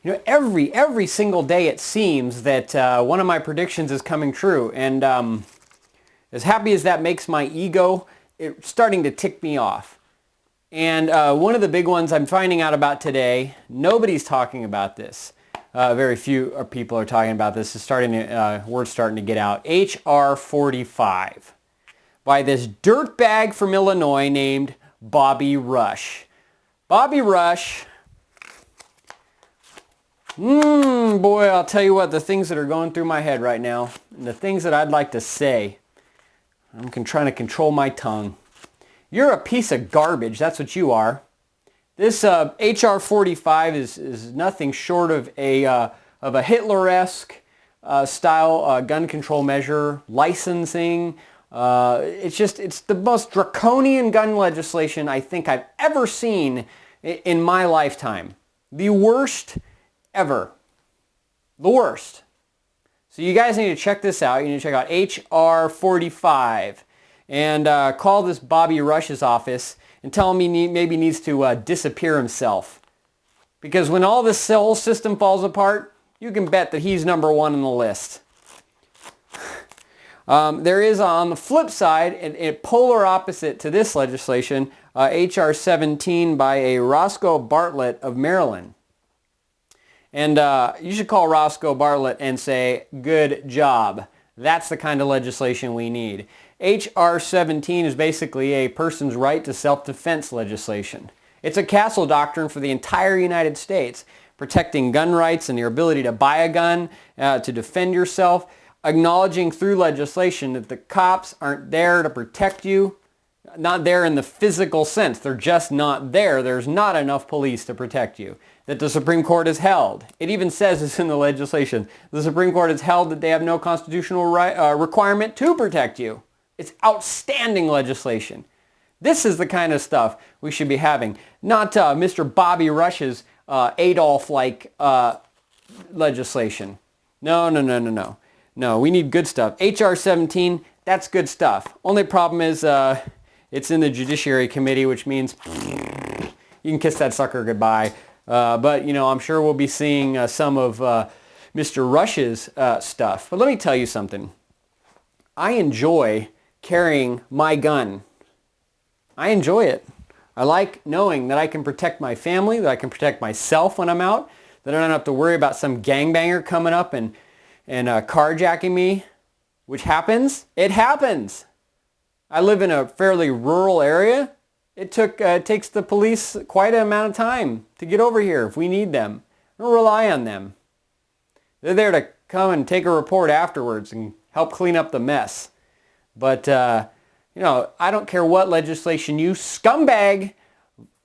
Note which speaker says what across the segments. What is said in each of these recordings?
Speaker 1: Every single day it seems that one of my predictions is coming true. And as happy as that makes my ego, it's starting to tick me off. And one of the big ones I'm finding out about today, nobody's talking about this. Very few people are talking about this. Word's starting to get out. HR45 by this dirtbag from Illinois named Bobby Rush. Bobby Rush, boy, I'll tell you what, the things that are going through my head right now, and the things that I'd like to say, I'm trying to control my tongue. You're a piece of garbage, that's what you are. This HR45 is nothing short of a Hitler-esque style gun control measure, licensing. It's the most draconian gun legislation I think I've ever seen in my lifetime. The worst ever. The worst. So you guys need to check this out. You need to check out HR45 and call this Bobby Rush's office and tell him he maybe needs to disappear himself. Because when all this whole system falls apart, you can bet that he's number one on the list. There is, on the flip side, a polar opposite to this legislation, HR17 by a Roscoe Bartlett of Maryland. And you should call Roscoe Bartlett and say, good job. That's the kind of legislation we need. HR17 is basically a person's right to self-defense legislation. It's a castle doctrine for the entire United States, protecting gun rights and your ability to buy a gun, to defend yourself, acknowledging through legislation that the cops aren't there to protect you, not there in the physical sense. They're just not there. There's not enough police to protect you. That the Supreme Court has held. It even says this in the legislation. The Supreme Court has held that they have no constitutional requirement to protect you. It's outstanding legislation. This is the kind of stuff we should be having, not Mr. Bobby Rush's Adolf-like legislation. No. No, we need good stuff. HR17, that's good stuff. Only problem is it's in the Judiciary Committee, which means you can kiss that sucker goodbye. But, I'm sure we'll be seeing some of Mr. Rush's stuff. But let me tell you something. I enjoy carrying my gun. I enjoy it. I like knowing that I can protect my family, that I can protect myself when I'm out, that I don't have to worry about some gangbanger coming up and carjacking me, which happens. It happens. I live in a fairly rural area. It takes the police quite an amount of time to get over here if we need them. Don't rely on them. They're there to come and take a report afterwards and help clean up the mess. But, I don't care what legislation you scumbag,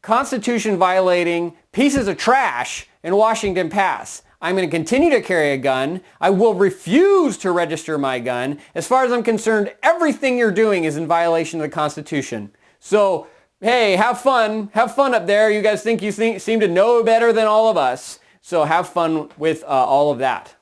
Speaker 1: Constitution violating pieces of trash in Washington pass. I'm going to continue to carry a gun. I will refuse to register my gun. As far as I'm concerned, everything you're doing is in violation of the Constitution. So, hey, have fun. Have fun up there. You guys seem to know better than all of us. So have fun with all of that.